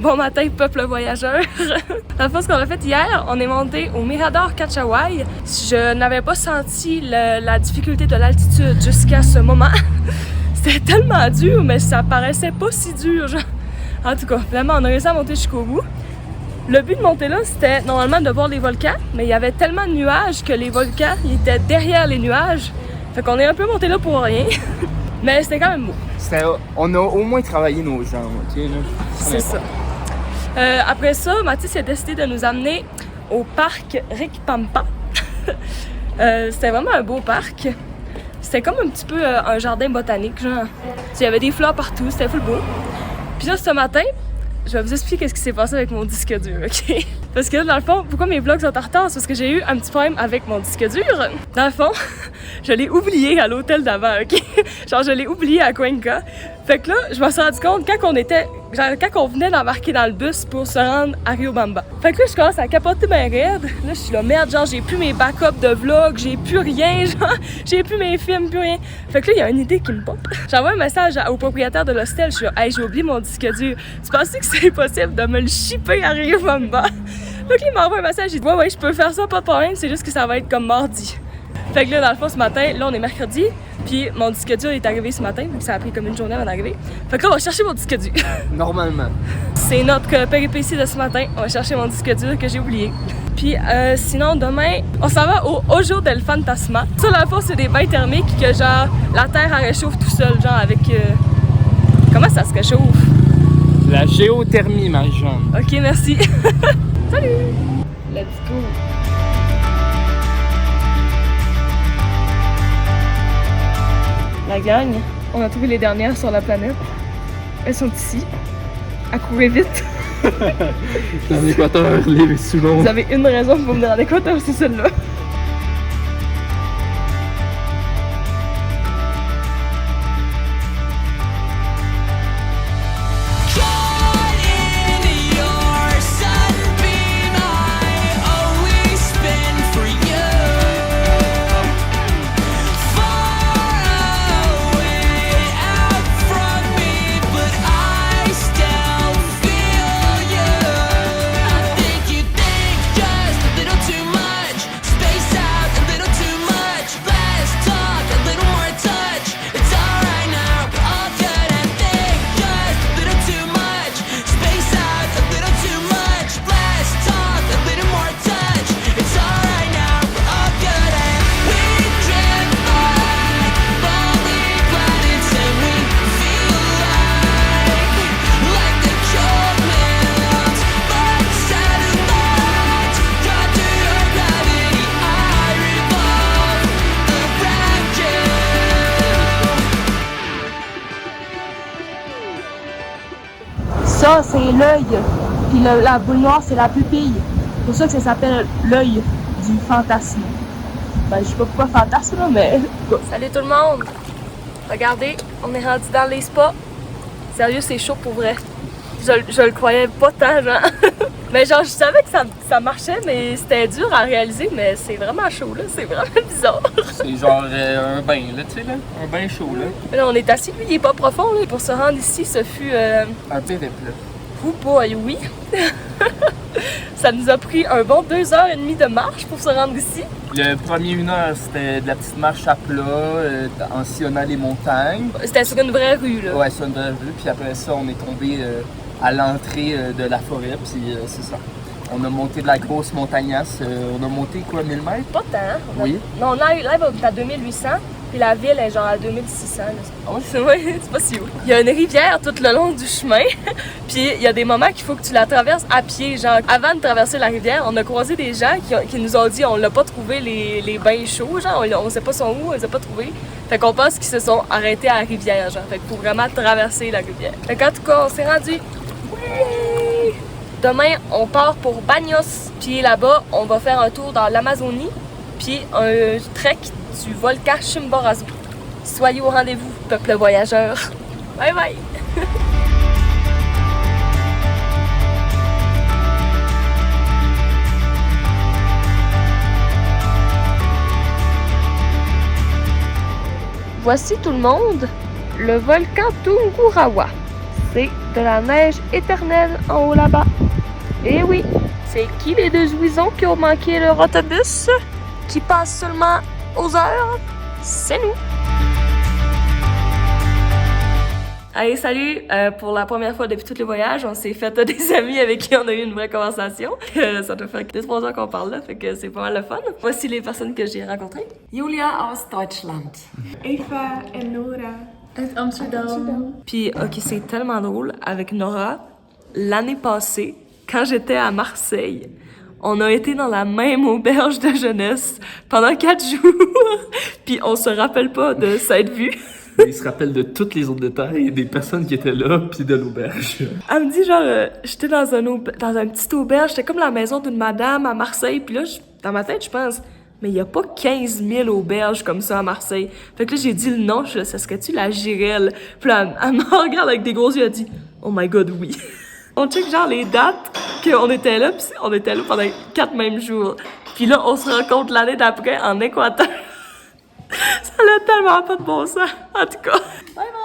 Bon matin, peuple voyageur! La fois, ce qu'on a fait hier, on est monté au Mirador Cachaway. Je n'avais pas senti la difficulté de l'altitude jusqu'à ce moment. C'était tellement dur, mais ça paraissait pas si dur, genre. En tout cas, vraiment, on a réussi à monter jusqu'au bout. Le but de monter là, c'était normalement de voir les volcans, mais il y avait tellement de nuages que les volcans ils étaient derrière les nuages. Fait qu'on est un peu monté là pour rien. Mais c'était quand même beau. On a au moins travaillé nos jambes, ok? Là. C'est ça. Après ça, Mathis a décidé de nous amener au parc Rikpampa. C'était vraiment un beau parc. C'était comme un petit peu un jardin botanique, genre. Il y avait des fleurs partout, c'était full beau. Puis là, ce matin, je vais vous expliquer ce qui s'est passé avec mon disque dur, ok? Parce que là, dans le fond, pourquoi mes vlogs sont en retard? C'est parce que j'ai eu un petit problème avec mon disque dur. Dans le fond, je l'ai oublié à l'hôtel d'avant, ok? Genre, je l'ai oublié à Cuenca. Fait que là, je me suis rendu compte quand on venait d'embarquer dans le bus pour se rendre à Riobamba. Fait que là, je commence à capoter ben raide. Là, je suis là, merde, genre, j'ai plus mes backups de vlogs, j'ai plus rien, genre, j'ai plus mes films, plus rien. Fait que là, il y a une idée qui me pop. J'envoie un message au propriétaire de l'hostel, je suis là, hey, j'ai oublié mon disque dur. Tu penses que c'est possible de me le shipper à Riobamba? Fait que là, il m'envoie un message, il dit, ouais, je peux faire ça, pas de problème, c'est juste que ça va être comme mardi. Fait que là, dans le fond, ce matin, là, on est mercredi, puis mon disque dur est arrivé ce matin, donc ça a pris comme une journée avant d'arriver. Fait que là, on va chercher mon disque dur. Normalement. C'est notre péripétie de ce matin. On va chercher mon disque dur que j'ai oublié. Puis sinon, demain, on s'en va au Ojo del Fantasma. Ça, dans le fond, c'est des bains thermiques que, genre, la terre, elle réchauffe tout seul, genre, avec... Comment ça se réchauffe? La géothermie, Marie-Jeanne. Ok, merci. Salut! Let's go! La gang, on a trouvé les dernières sur la planète. Elles sont ici. Accourez vite! Dans l'équateur, les Soulons. Vous avez une raison pour venir en Équateur, c'est celle-là. Ça, c'est l'œil. Puis la boule noire, c'est la pupille. C'est pour ça que ça s'appelle l'œil du fantasme. Ben, je sais pas pourquoi fantasme, là, mais... Salut tout le monde! Regardez, on est rendu dans les spas. Sérieux, c'est chaud pour vrai. Je le croyais pas tant, genre. Mais genre, je savais que ça marchait, mais c'était dur à réaliser, mais c'est vraiment chaud, là. C'est vraiment bizarre. C'est genre un bain, là, tu sais, là. Un bain chaud, là. Là, on est assis, lui, il est pas profond, là. Pour se rendre ici, ce fut... Un périple, là. Ou pas, oui. Ça nous a pris un bon 2h30 de marche pour se rendre ici. Le premier 1 heure, c'était de la petite marche à plat, en sillonnant les montagnes. C'était sur une vraie rue, là. Ouais, sur une vraie rue. Puis après ça, on est tombé à l'entrée de la forêt, puis c'est ça. On a monté de la grosse montagnasse. On a monté quoi, 1000 mètres? Pas tant. Oui. Non, là, on est à 2800, puis la ville est genre à 2600. Là. Ah oui? C'est pas si haut. Il y a une rivière tout le long du chemin, puis il y a des moments qu'il faut que tu la traverses à pied. Genre, avant de traverser la rivière, on a croisé des gens qui nous ont dit on l'a pas trouvé les bains chauds, genre, on sait pas sont où, on les a pas trouvés. Fait qu'on pense qu'ils se sont arrêtés à la rivière, genre. Fait qu'il faut vraiment traverser la rivière. Fait qu'en tout cas, on s'est rendu. Oui! Demain, on part pour Baños, puis là-bas, on va faire un tour dans l'Amazonie, puis un trek du volcan Chimborazo. Soyez au rendez-vous, peuple voyageur. Bye bye! Voici tout le monde, le volcan Tungurahua. C'est de la neige éternelle en haut là-bas. Et oui, c'est qui les deux ouisons qui ont manqué leur autobus qui passe seulement aux heures? C'est nous! Allez, salut! Pour la première fois depuis tous les voyages, on s'est fait des amis avec qui on a eu une vraie conversation. Ça doit faire 2-3 heures qu'on parle là, fait que c'est pas mal le fun. Voici les personnes que j'ai rencontrées. Julia aus Deutschland. Eva et Nora. Amsterdam. Puis, ok, c'est tellement drôle. Avec Nora, l'année passée, quand j'étais à Marseille, on a été dans la même auberge de jeunesse pendant 4 jours. Puis on se rappelle pas de s'être vus. Il se rappelle de tous les autres détails, des personnes qui étaient là, puis de l'auberge. Elle me dit genre, j'étais dans un petit auberge, c'était comme la maison d'une madame à Marseille. Puis là, dans ma tête, je pense, mais il y a pas 15 000 auberges comme ça à Marseille. Fait que là, j'ai dit le nom, je ça serait-tu la Girelle? Puis là, elle me regarde avec des gros yeux, elle dit, oh my god, oui. On check genre les dates qu'on était là, puis on était là pendant 4 mêmes jours. Puis là, on se rencontre l'année d'après en Équateur. Ça n'a tellement pas de bon sens. En tout cas, bye bye!